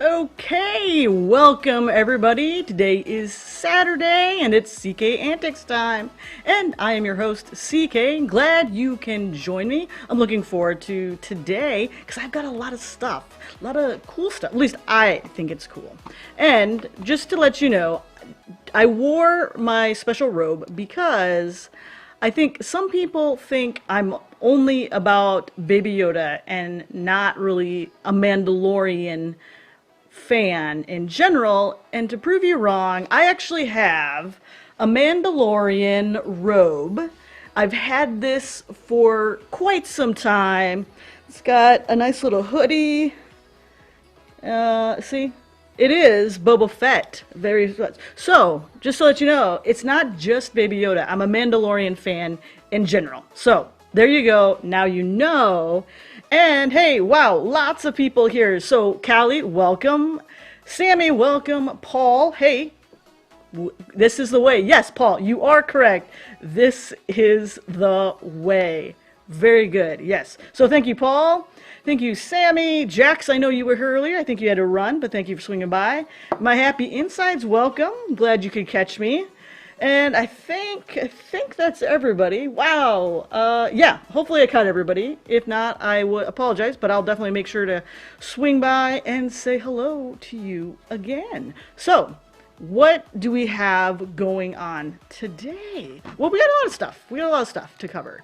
Okay, welcome everybody. Today is Saturday and it's CK Antics time. And I am your host, CK. Glad you can join me. I'm looking forward to today because I've got a lot of stuff, a lot of cool stuff. At least I think it's cool. And just to let you know, I wore my special robe because I think some people think I'm only about Baby Yoda and not really a Mandalorian fan in general, and to prove you wrong, I actually have a Mandalorian robe. I've had this for quite some time. It's got a nice little hoodie. See? It is Boba Fett. Very so, just to let you know, it's not just Baby Yoda. I'm a Mandalorian fan in general. So, there you go. Now you know. And hey, wow, lots of people here. So, Callie, welcome. Sammy, welcome. Paul, hey, this is the way. Yes, Paul, you are correct. This is the way. Very good. Yes. So, thank you, Paul. Thank you, Sammy. Jax, I know you were here earlier. I think you had to run, but thank you for swinging by. My Happy Insides, welcome. Glad you could catch me. And I think that's everybody. Wow. Yeah, hopefully I caught everybody. If not, I would apologize, but I'll definitely make sure to swing by and say hello to you again. So, what do we have going on today? Well, we got a lot of stuff. We got a lot of stuff to cover.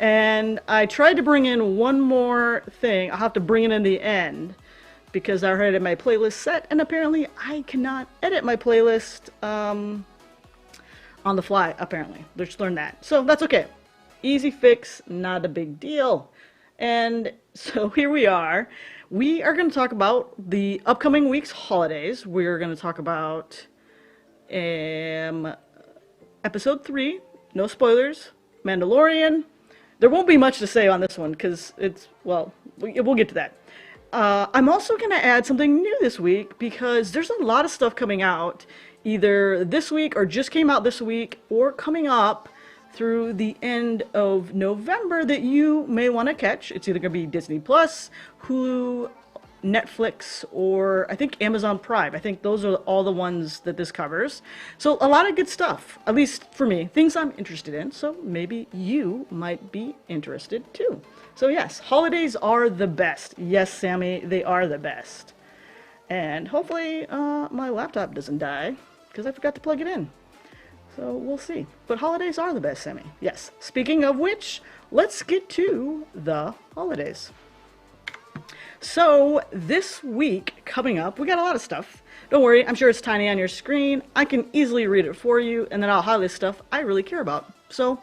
And I tried to bring in one more thing. I'll have to bring it in the end because I already had my playlist set, and apparently I cannot edit my playlist on the fly, apparently. Just learned that. So that's okay. Easy fix, not a big deal. And so here we are. We are going to talk about the upcoming week's holidays. We're going to talk about episode 3, no spoilers, Mandalorian. There won't be much to say on this one because we'll get to that. I'm also going to add something new this week because there's a lot of stuff coming out either this week or just came out this week or coming up through the end of November that you may want to catch. It's either going to be Disney Plus, Hulu, Netflix, or I think Amazon Prime. I think those are all the ones that this covers. So a lot of good stuff, at least for me, things I'm interested in. So maybe you might be interested too. So yes, holidays are the best. Yes, Sammy, they are the best. And hopefully my laptop doesn't die because I forgot to plug it in. So we'll see. But holidays are the best, Sammy. Yes. Speaking of which, let's get to the holidays. So this week coming up, we got a lot of stuff. Don't worry, I'm sure it's tiny on your screen. I can easily read it for you, and then I'll highlight stuff I really care about. So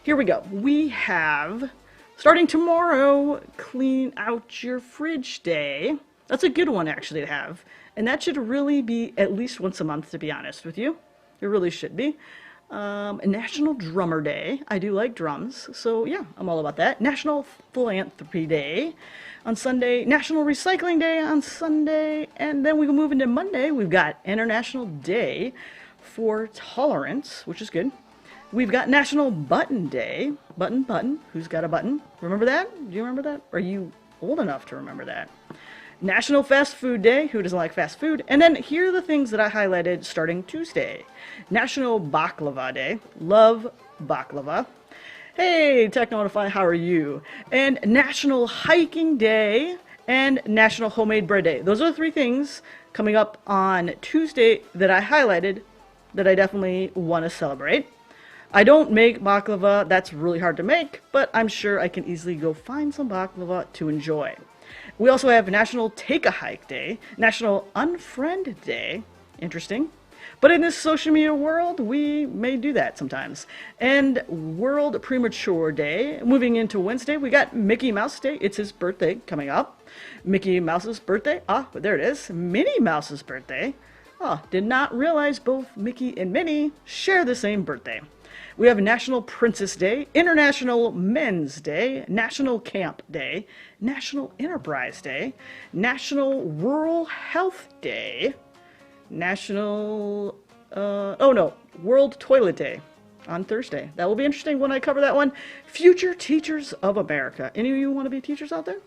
here we go. We have, starting tomorrow, Clean Out Your Fridge Day. That's a good one actually to have. And that should really be at least once a month, to be honest with you. It really should be. National Drummer Day. I do like drums, so yeah, I'm all about that. National Philanthropy Day on Sunday. National Recycling Day on Sunday. And then we can move into Monday. We've got International Day for Tolerance, which is good. We've got National Button Day. Button. Who's got a button? Remember that? Do you remember that? Are you old enough to remember that? National Fast Food Day. Who doesn't like fast food? And then here are the things that I highlighted starting Tuesday. National Baklava Day. Love baklava. Hey, Technotify, how are you? And National Hiking Day and National Homemade Bread Day. Those are the 3 things coming up on Tuesday that I highlighted that I definitely want to celebrate. I don't make baklava. That's really hard to make, but I'm sure I can easily go find some baklava to enjoy. We also have National Take a Hike Day, National Unfriend Day, interesting. But in this social media world, we may do that sometimes. And World Premature Day. Moving into Wednesday, we got Mickey Mouse Day. It's his birthday coming up. Mickey Mouse's birthday. There it is. Minnie Mouse's birthday. Did not realize both Mickey and Minnie share the same birthday. We have National Princess Day, International Men's Day, National Camp Day, National Enterprise Day, National Rural Health Day, National, World Toilet Day on Thursday. That will be interesting when I cover that one. Future Teachers of America. Any of you want to be teachers out there?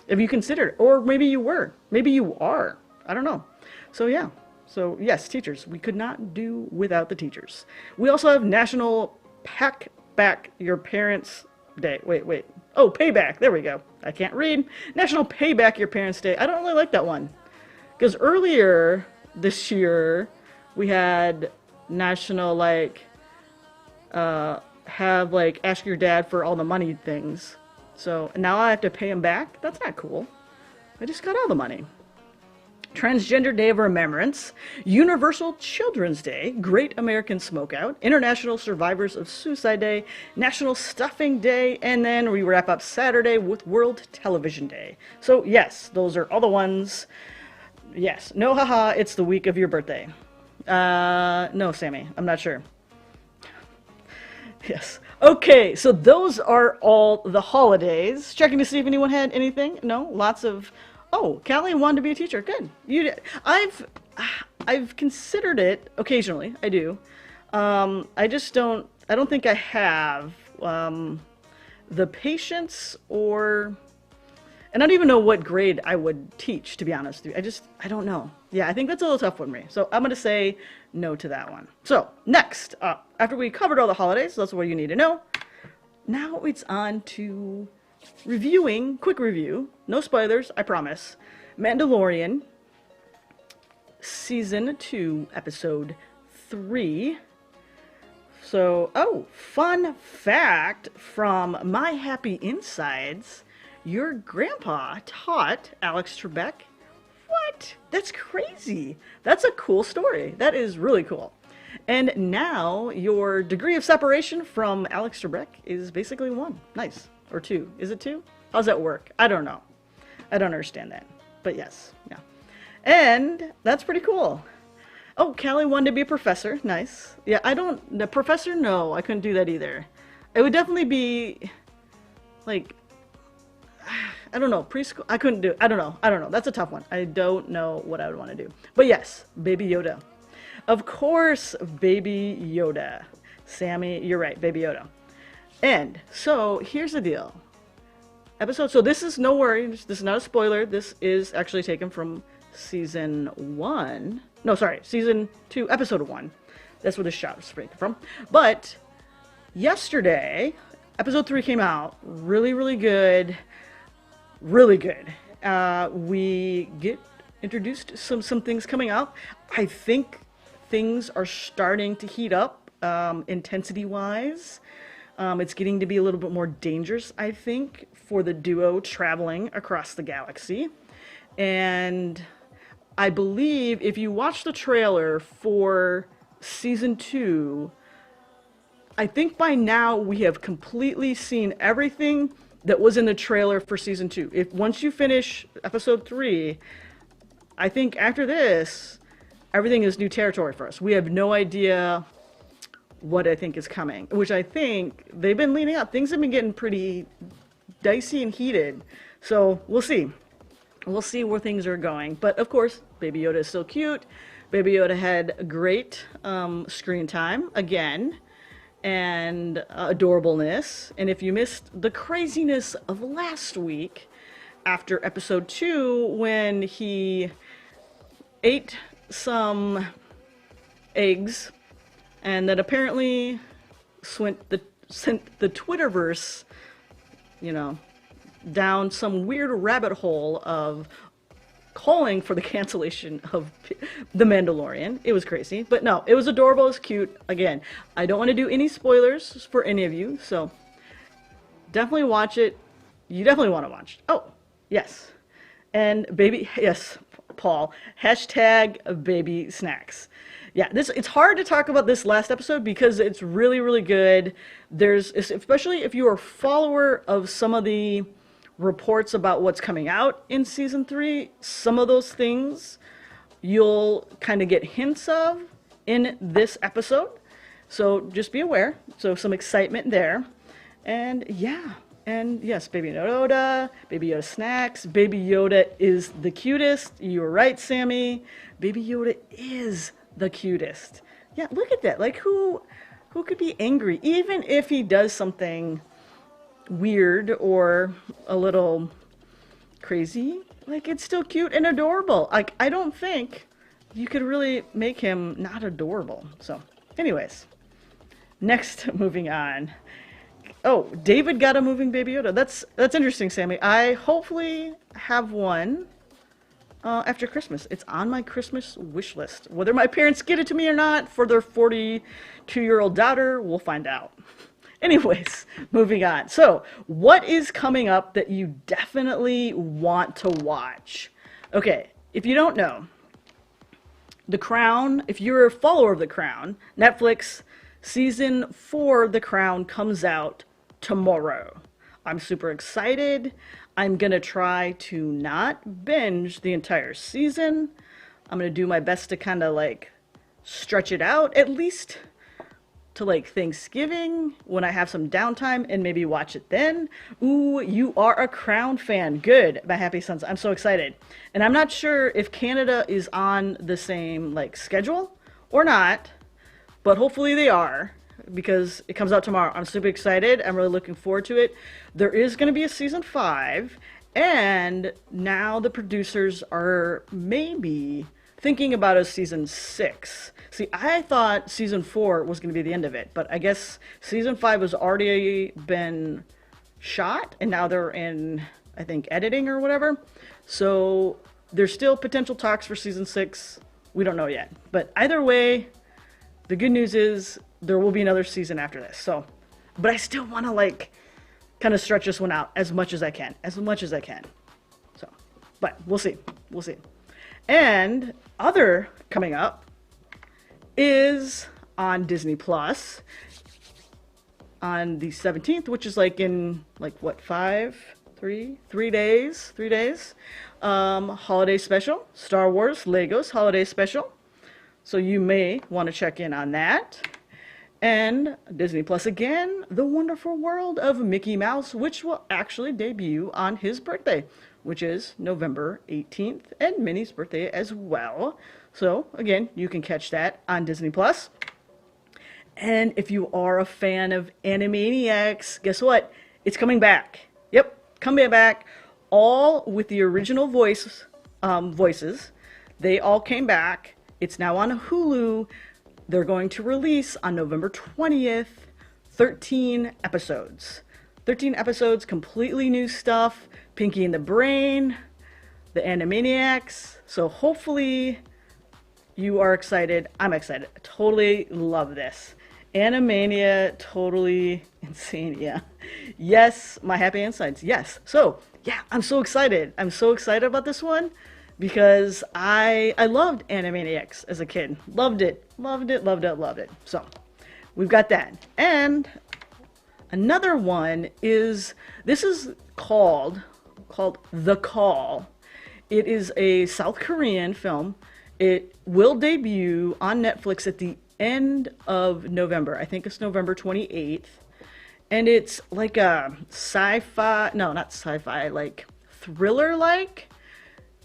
Have you considered, or maybe you were, maybe you are, I don't know. So yeah. So yes, teachers. We could not do without the teachers. We also have National Pack Back Your Parents Day. Wait. Oh, Payback. There we go. I can't read. National Payback Your Parents Day. I don't really like that one. Because earlier this year, we had National, ask your dad for all the money things. So now I have to pay him back? That's not cool. I just got all the money. Transgender Day of Remembrance, Universal Children's Day, Great American Smokeout, International Survivors of Suicide Day, National Stuffing Day, and then we wrap up Saturday with World Television Day. So yes, those are all the ones. Yes, no haha, it's the week of your birthday. No, Sammy, I'm not sure. Yes. Okay, so those are all the holidays. Checking to see if anyone had anything. No, lots of... Oh, Callie wanted to be a teacher. Good. I've considered it occasionally. I do. I don't think I have the patience and I don't even know what grade I would teach, to be honest with you. I don't know. Yeah, I think that's a little tough for me. So I'm going to say no to that one. So next, after we covered all the holidays, that's what you need to know. Now it's on to quick review, no spoilers, I promise. Mandalorian, Season 2, Episode 3, So, oh, fun fact from My Happy Insides, your grandpa taught Alex Trebek. What? That's crazy. That's a cool story. That is really cool. And now your degree of separation from Alex Trebek is basically one. Nice. Or two. Is it two? How's that work? I don't know. I don't understand that. But yes, yeah. And that's pretty cool. Oh, Callie wanted to be a professor. Nice. Yeah, the professor, no, I couldn't do that either. It would definitely be, like, I don't know, preschool. I couldn't do it. I don't know. That's a tough one. I don't know what I would want to do. But yes, Baby Yoda. Of course, Baby Yoda. Sammy, you're right, Baby Yoda. And so here's the deal. So this is, no worries, this is not a spoiler. This is actually taken from season 1. No, sorry, season 2, episode 1. That's where the shot was taken from. But yesterday, episode 3 came out. Really, really good. Really good. We get introduced to some things coming out. I think things are starting to heat up, intensity-wise. It's getting to be a little bit more dangerous, I think, for the duo traveling across the galaxy. And I believe if you watch the trailer for season 2, I think by now we have completely seen everything that was in the trailer for season 2. Once you finish episode 3, I think after this, everything is new territory for us. We have no idea what I think is coming, which I think they've been leaning up. Things have been getting pretty dicey and heated. So we'll see. We'll see where things are going. But of course, Baby Yoda is still cute. Baby Yoda had great screen time again, and adorableness. And if you missed the craziness of last week after episode 2, when he ate some eggs and that apparently sent the Twitterverse, down some weird rabbit hole of calling for the cancellation of The Mandalorian. It was crazy, but no, it was adorable, it was cute. Again, I don't want to do any spoilers for any of you, so definitely watch it. You definitely want to watch it. Oh, yes. And yes, Paul, hashtag baby snacks. Yeah, it's hard to talk about this last episode because it's really, really good. Especially if you are a follower of some of the reports about what's coming out in season 3, some of those things you'll kind of get hints of in this episode. So just be aware. So some excitement there. And yeah. And yes, Baby Yoda, Baby Yoda snacks. Baby Yoda is the cutest. You were right, Sammy. Baby Yoda is the cutest. Yeah, look at that. Like, who could be angry? Even if he does something weird or a little crazy, like, it's still cute and adorable. Like, I don't think you could really make him not adorable. So, anyways, next, moving on. Oh, David got a moving Baby Yoda. That's interesting, Sammy. I hopefully have one after Christmas. It's on my Christmas wish list. Whether my parents get it to me or not for their 42-year-old daughter, we'll find out. Anyways, moving on. So, what is coming up that you definitely want to watch? Okay, if you don't know, The Crown, if you're a follower of The Crown, Netflix, season 4 of The Crown comes out tomorrow. I'm super excited. I'm going to try to not binge the entire season. I'm going to do my best to kind of like stretch it out at least to like Thanksgiving when I have some downtime and maybe watch it then. Ooh, you are a Crown fan. Good. My happy sons. I'm so excited. And I'm not sure if Canada is on the same like schedule or not, but hopefully they are because it comes out tomorrow. I'm super excited. I'm really looking forward to it. There is going to be a season 5, and now the producers are maybe thinking about a season 6. See, I thought season 4 was going to be the end of it, but I guess season 5 has already been shot, and now they're in, I think, editing or whatever. So there's still potential talks for season 6. We don't know yet. But either way, the good news is there will be another season after this. So, but I still want to like kind of stretch this one out as much as I can, So, but we'll see. And other coming up is on Disney Plus on the 17th, which is like in like what, 3 days. Holiday special, Star Wars Legos holiday special. So you may want to check in on that. And Disney Plus again, The Wonderful World of Mickey Mouse, which will actually debut on his birthday, which is November 18th, and Minnie's birthday as well. So again, you can catch that on Disney Plus. And if you are a fan of Animaniacs, guess what? It's coming back. Yep, coming back. All with the original voices. They all came back. It's now on Hulu. They're going to release on November 20th, 13 episodes. 13 episodes, completely new stuff. Pinky and the Brain, the Animaniacs. So hopefully you are excited. I'm excited. I totally love this. Animania, totally insane. Yeah. Yes, my happy insides. Yes. So, yeah, I'm so excited. I'm so excited about this one because I loved Animaniacs as a kid. Loved it. So, we've got that. And another one is, this is called The Call. It is a South Korean film. It will debut on Netflix at the end of November. I think it's November 28th. And it's like a sci-fi, no, not sci-fi, like thriller-like.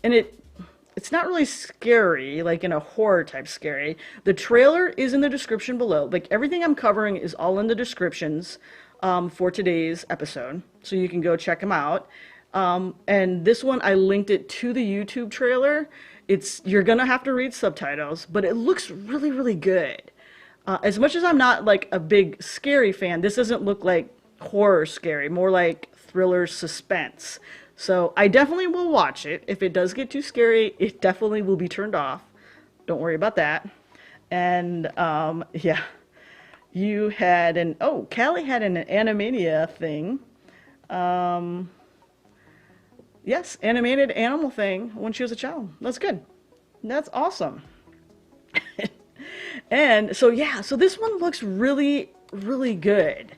And it's not really scary, like in a horror type scary. The trailer is in the description below. Like everything I'm covering is all in the descriptions for today's episode. So you can go check them out. And this one, I linked it to the YouTube trailer. You're gonna have to read subtitles, but it looks really, really good. As much as I'm not like a big scary fan, this doesn't look like horror scary, more like thriller suspense. So I definitely will watch it. If it does get too scary, it definitely will be turned off. Don't worry about that. And yeah, you had Callie had an Animania thing. Yes, animated animal thing when she was a child. That's good. That's awesome. And so, yeah, so this one looks really, really good.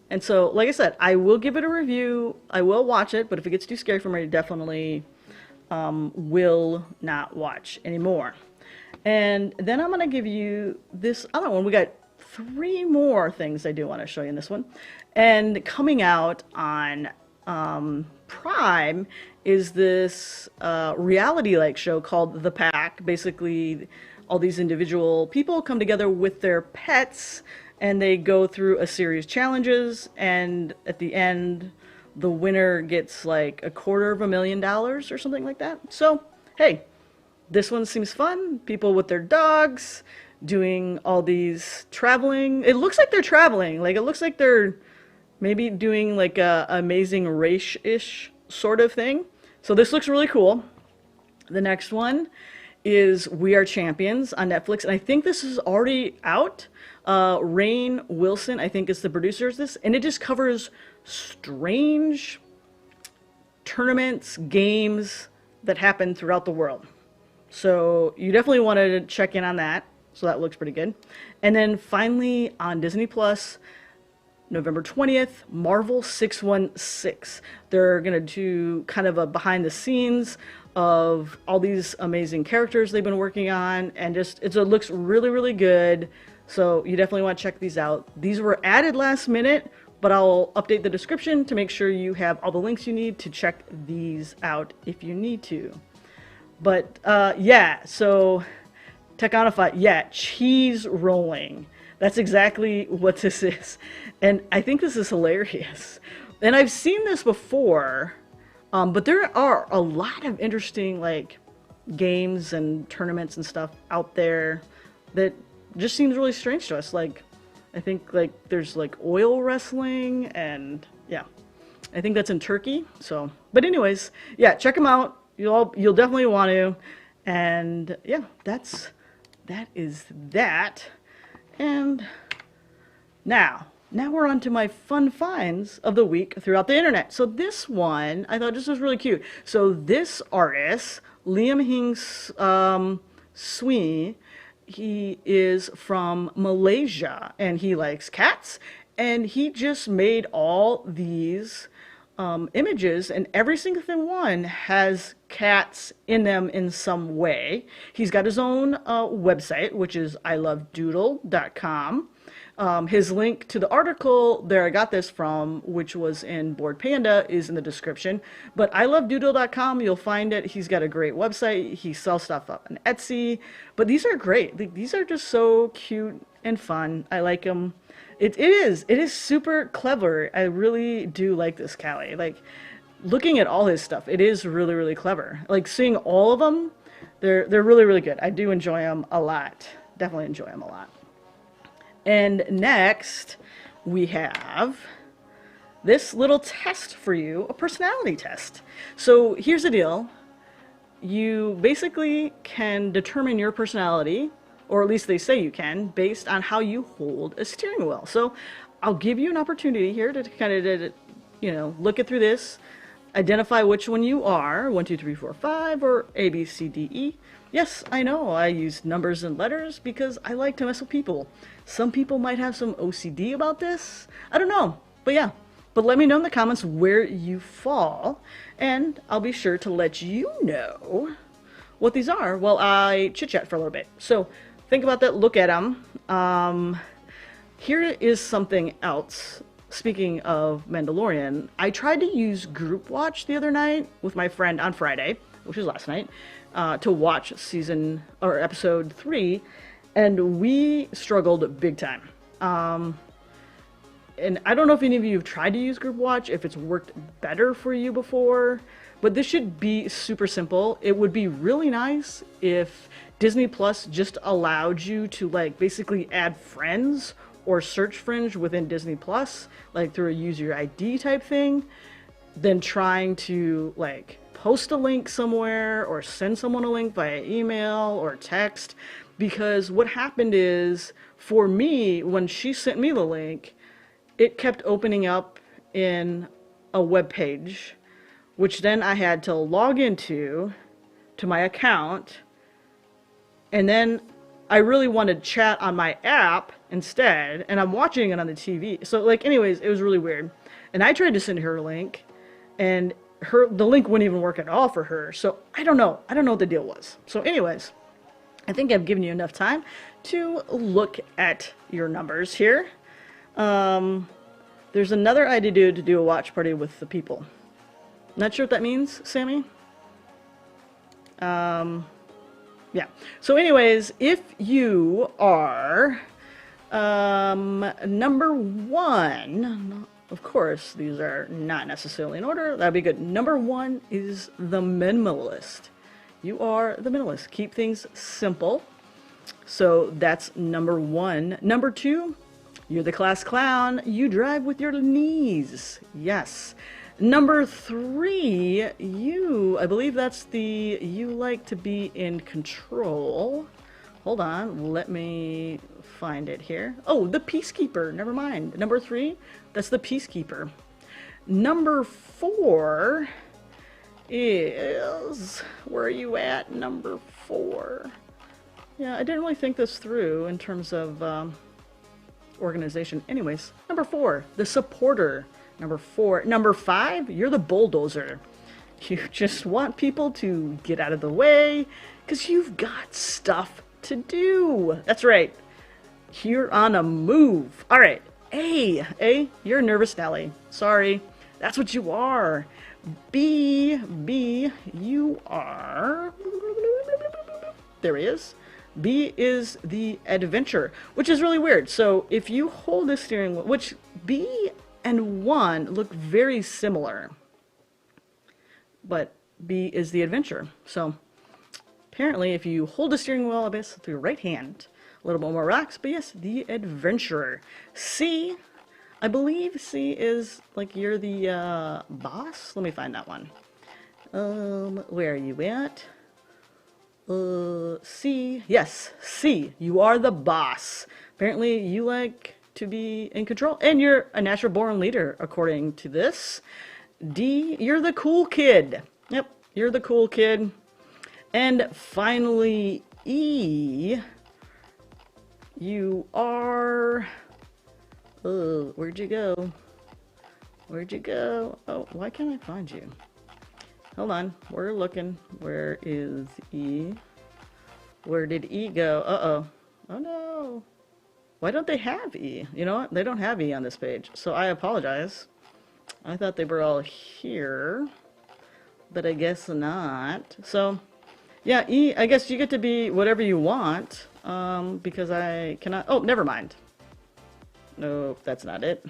And so, like I said, I will give it a review. I will watch it, but if it gets too scary for me, I definitely will not watch anymore. And then I'm going to give you this other one. We got 3 more things I do want to show you in this one. And coming out on Prime is this reality-like show called The Pack. Basically, all these individual people come together with their pets, and they go through a series of challenges, and at the end, the winner gets like $250,000 or something like that. So, hey, this one seems fun. People with their dogs doing all these traveling. It looks like they're traveling. Like, it looks like they're maybe doing like a Amazing Race-ish sort of thing. So this looks really cool. The next one is We Are Champions on Netflix, and I think this is already out. Rainn Wilson, I think, is the producer of this, and it just covers strange tournaments, games that happen throughout the world. So you definitely want to check in on that. So that looks pretty good. And then finally on Disney Plus, November 20th, Marvel 616. They're going to do kind of a behind the scenes of all these amazing characters they've been working on, and just it looks really, really good. So you definitely want to check these out. These were added last minute, but I'll update the description to make sure you have all the links you need to check these out if you need to. But yeah, so Tekonify, yeah, cheese rolling. That's exactly what this is. And I think this is hilarious. And I've seen this before, but there are a lot of interesting like games and tournaments and stuff out there that just seems really strange to us. Like, I think like there's like oil wrestling, and yeah, I think that's in Turkey. So, but anyways, yeah, check them out. You'll definitely want to. And yeah, that is that. And now we're on to my fun finds of the week throughout the internet. So this one, I thought this was really cute. So this artist, Liam Hing Swee, he is from Malaysia and he likes cats. And he just made all these images, and every single one has cats in them in some way. He's got his own website, which is ilovedoodle.com. His link to the article there I got this from, which was in Bored Panda, is in the description. But ilovedoodle.com, you'll find it. He's got a great website. He sells stuff up on Etsy. But these are great. These are just so cute and fun. I like them. It is super clever. I really do like this Callie. Like, looking at all his stuff, it is really, really clever. Like, seeing all of them, they're really, really good. I do enjoy them a lot. Definitely enjoy them a lot. And next, we have this little test for you, a personality test. So here's the deal. You basically can determine your personality, or at least they say you can, based on how you hold a steering wheel. So I'll give you an opportunity here to kind of, look it through this, identify which one you are, 1, 2, 3, 4, 5, or A, B, C, D, E. Yes, I know, I use numbers and letters because I like to mess with people. Some people might have some OCD about this. I don't know, but yeah. But let me know in the comments where you fall, and I'll be sure to let you know what these are while I chit-chat for a little bit. So think about that, look at them. Here is something else. Speaking of Mandalorian, I tried to use Group Watch the other night with my friend on Friday, which was last night, to watch episode 3, and we struggled big time. And I don't know if any of you have tried to use Group Watch, if it's worked better for you before, but this should be super simple. It would be really nice if Disney Plus just allowed you to basically add friends or search friends within Disney Plus, through a use your ID type thing, than trying to post a link somewhere or send someone a link via email or text. Because what happened is, for me, when she sent me the link, it kept opening up in a web page, which then I had to log into my account, and then I really wanted chat on my app instead, and I'm watching it on the TV. So anyways, it was really weird. And I tried to send her a link, and the link wouldn't even work at all for her. So I don't know what the deal was. So anyways, I think I've given you enough time to look at your numbers here. There's another idea to do a watch party with the people. Not sure what that means, Sammy. Yeah. So anyways, if you are number 1, of course, these are not necessarily in order. That'd be good. Number 1 is the minimalist. You are the minimalist. Keep things simple. So that's number 1. Number 2, you're the class clown. You drive with your knees. Yes. Number 3, I believe that's you like to be in control. Hold on, let me find it here. Oh, the peacekeeper, never mind. Number 3, that's the peacekeeper. Number 4 is, where are you at, number 4? Yeah, I didn't really think this through in terms of organization. Anyways, number 4, the supporter. Number 4. Number 5, you're the bulldozer. You just want people to get out of the way because you've got stuff to do. That's right. You're on a move. All right. A, you're a nervous Nelly. Sorry. That's what you are. B, you are... There he is. B is the adventure, which is really weird. So if you hold the steering wheel, which B and 1 look very similar, but B is the adventure. So apparently if you hold the steering wheel, I guess, with your right hand, a little bit more relaxed, but yes, the adventurer. C, I believe C is you're the boss. Let me find that one. Where are you at? C. Yes, C. You are the boss. Apparently, you like to be in control, and you're a natural born leader, according to this. D. You're the cool kid. Yep, you're the cool kid. And finally, E. You are. Where'd you go? Where'd you go? Oh, why can't I find you? Hold on, we're looking. Where is E? Where did E go? Uh-oh. Oh no. Why don't they have E? You know what? They don't have E on this page. So I apologize. I thought they were all here, but I guess not. So, yeah, E, I guess you get to be whatever you want, because I cannot... Oh, never mind. No, that's not it.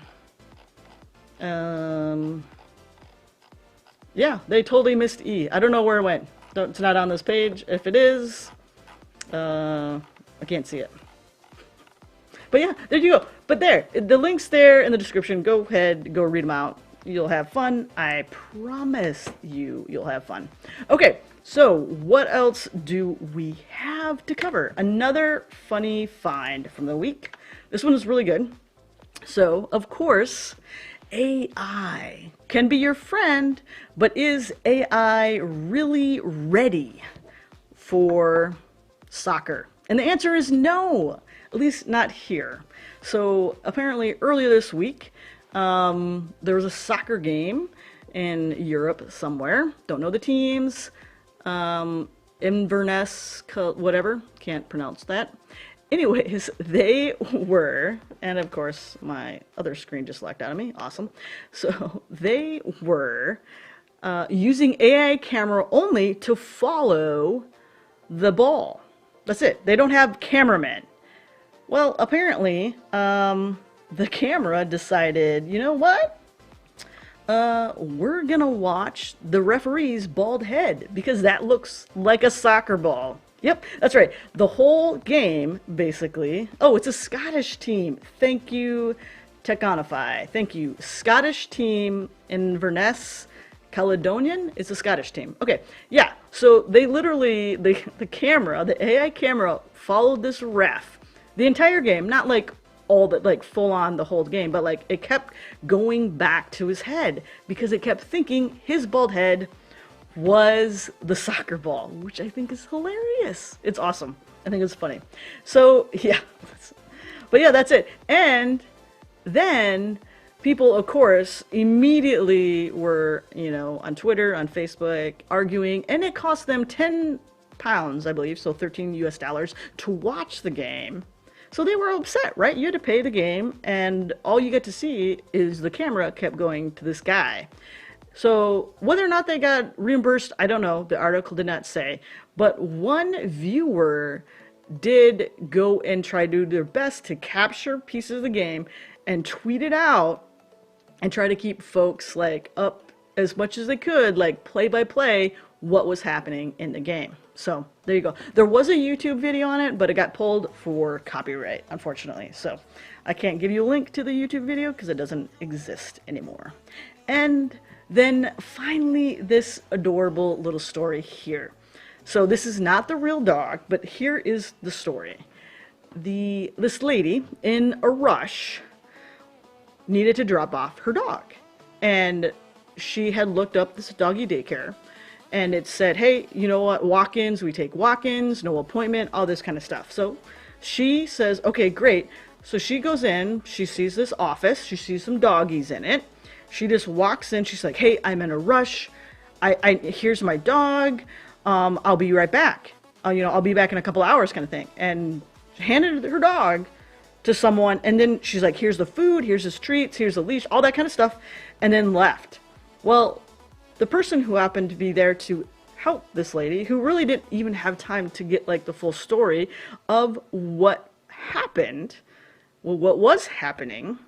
Yeah, they totally missed E. I don't know where it went. It's not on this page. If it is, I can't see it. But yeah, there you go. But there, the link's there in the description. Go ahead, go read them out. You'll have fun. I promise you'll have fun. Okay, so what else do we have to cover? Another funny find from the week. This one is really good. So, of course, AI can be your friend, but is AI really ready for soccer? And the answer is no, at least not here. So apparently earlier this week, there was a soccer game in Europe somewhere. Don't know the teams. Inverness, whatever. Can't pronounce that. Anyways, they were, and of course my other screen just locked out of me. Awesome. So they were using AI camera only to follow the ball. That's it. They don't have cameramen. Well, apparently, the camera decided, you know what? We're gonna watch the referee's bald head because that looks like a soccer ball. Yep, that's right. The whole game, basically. Oh, it's a Scottish team. Thank you, Teconify. Thank you. Scottish team, Inverness, Caledonian. It's a Scottish team. Okay, yeah. So they literally, the camera, the AI camera followed this ref the entire game. Not like all the, like full on the whole game, but like it kept going back to his head because it kept thinking his bald head was the soccer ball, which I think is hilarious. It's awesome. I think it's funny. So yeah, but yeah, that's it. And then people, of course, immediately were, you know, on Twitter, on Facebook, arguing, and it cost them £10, I believe, so $13 to watch the game. So they were upset, right? You had to pay the game, and all you get to see is the camera kept going to this guy. So whether or not they got reimbursed, I don't know. The article did not say. But one viewer did go and try to do their best to capture pieces of the game and tweet it out and try to keep folks like up as much as they could, like play by play, what was happening in the game. So there you go. There was a YouTube video on it, but it got pulled for copyright, unfortunately. So I can't give you a link to the YouTube video because it doesn't exist anymore. And then finally, this adorable little story here. So this is not the real dog, but here is the story. This lady in a rush needed to drop off her dog, and she had looked up this doggy daycare, and it said, hey, you know what, walk-ins, we take walk-ins, no appointment, all this kind of stuff. So she says, okay, great. So she goes in, she sees this office, she sees some doggies in it. She just walks in. She's like, hey, I'm in a rush. Here's my dog. I'll be right back. You know, I'll be back in a couple hours kind of thing. And handed her dog to someone. And then she's like, here's the food. Here's his treats. Here's the leash. All that kind of stuff. And then left. Well, the person who happened to be there to help this lady, who really didn't even have time to get like the full story of what happened, well, what was happening.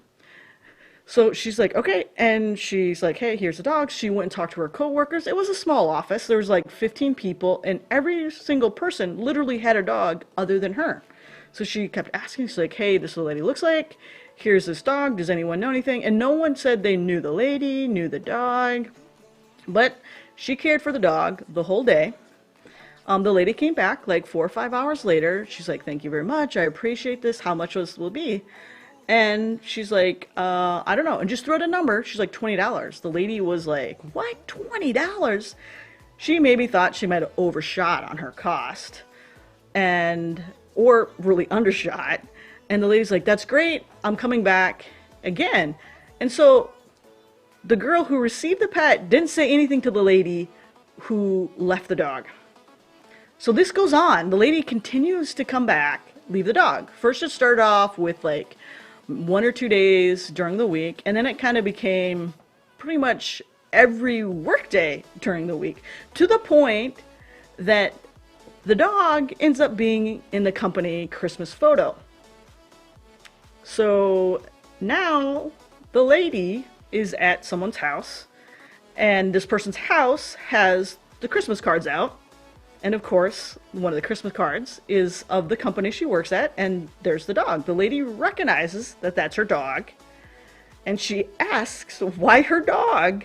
So she's like, okay, and she's like, hey, here's the dog. She went and talked to her coworkers. It was a small office. There was like 15 people, and every single person literally had a dog other than her. So she kept asking, she's like, hey, this is what the lady looks like. Here's this dog. Does anyone know anything? And no one said they knew the lady, knew the dog. But she cared for the dog the whole day. The lady came back like 4 or 5 hours later. She's like, thank you very much. I appreciate this. How much will be? And she's like, I don't know. And just throw out a number. She's like, $20. The lady was like, what? $20? She maybe thought she might have overshot on her cost or really undershot. And the lady's like, that's great. I'm coming back again. And so the girl who received the pet didn't say anything to the lady who left the dog. So this goes on. The lady continues to come back, leave the dog. First it started off with like 1 or 2 days during the week, and then it kind of became pretty much every workday during the week, to the point that the dog ends up being in the company Christmas photo. So now the lady is at someone's house, and this person's house has the Christmas cards out. And of course, one of the Christmas cards is of the company she works at, and there's the dog. The lady recognizes that that's her dog, and she asks why her dog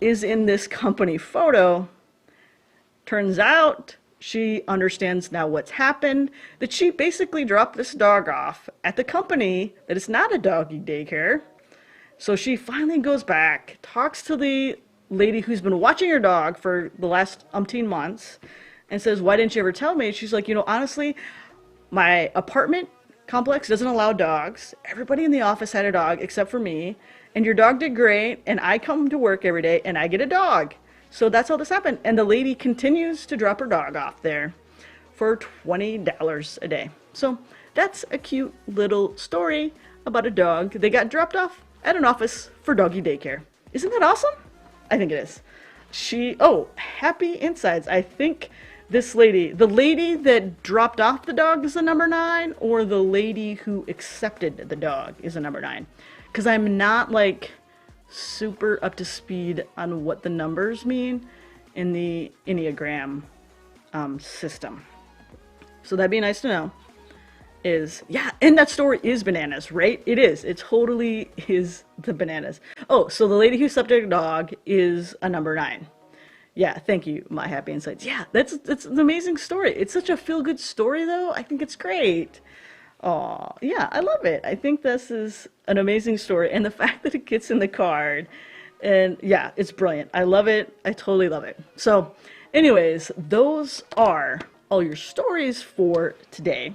is in this company photo. Turns out she understands now what's happened, that she basically dropped this dog off at the company that is not a doggy daycare. So she finally goes back, talks to the lady who's been watching her dog for the last umpteen months, and says, why didn't you ever tell me? She's like, honestly, my apartment complex doesn't allow dogs. Everybody in the office had a dog except for me, and your dog did great, and I come to work every day and I get a dog. So that's how this happened. And the lady continues to drop her dog off there for $20 a day. So that's a cute little story about a dog. They got dropped off at an office for doggy daycare. Isn't that awesome? I think it is. Happy insides. I think this lady, the lady that dropped off the dog is a number 9, or the lady who accepted the dog is a number 9. Because I'm not like super up to speed on what the numbers mean in the Enneagram system. So that'd be nice to know. And that story is bananas, right? It is. It totally is the bananas. Oh, so the lady who accepted a dog is a number 9. Yeah, thank you, My Happy Insights. Yeah, that's an amazing story. It's such a feel-good story, though. I think it's great. Oh, yeah, I love it. I think this is an amazing story. And the fact that it gets in the card, and yeah, it's brilliant. I love it. I totally love it. So, anyways, those are all your stories for today.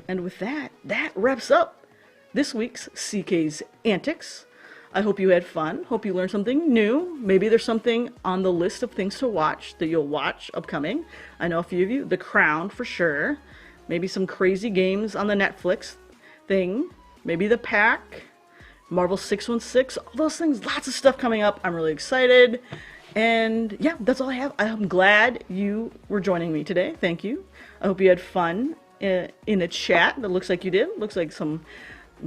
And with that wraps up this week's CK's Antics. I hope you had fun. Hope you learned something new. Maybe there's something on the list of things to watch that you'll watch upcoming. I know a few of you. The Crown, for sure. Maybe some crazy games on the Netflix thing. Maybe The Pack. Marvel 616. All those things. Lots of stuff coming up. I'm really excited. And yeah, that's all I have. I'm glad you were joining me today. Thank you. I hope you had fun in a chat. That looks like you did. Looks like some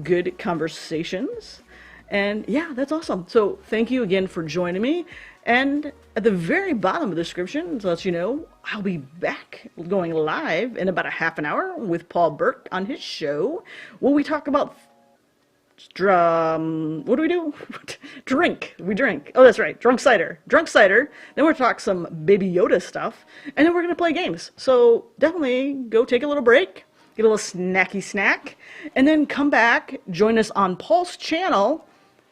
good conversations. And yeah, that's awesome. So thank you again for joining me. And at the very bottom of the description, to let you know, I'll be back going live in about a half an hour with Paul Burke on his show, where we talk about what do we do? We drink. Oh, that's right. Drunk cider. Then we'll talk some Baby Yoda stuff. And then we're going to play games. So definitely go take a little break, get a little snacky snack, and then come back, join us on Paul's channel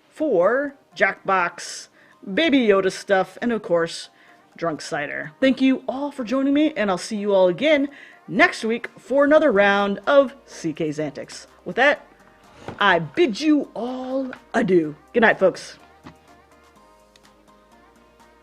for JackBox, Baby Yoda stuff, and of course, drunk cider. Thank you all for joining me, and I'll see you all again next week for another round of CK's Antics. With that, I bid you all adieu. Good night, folks.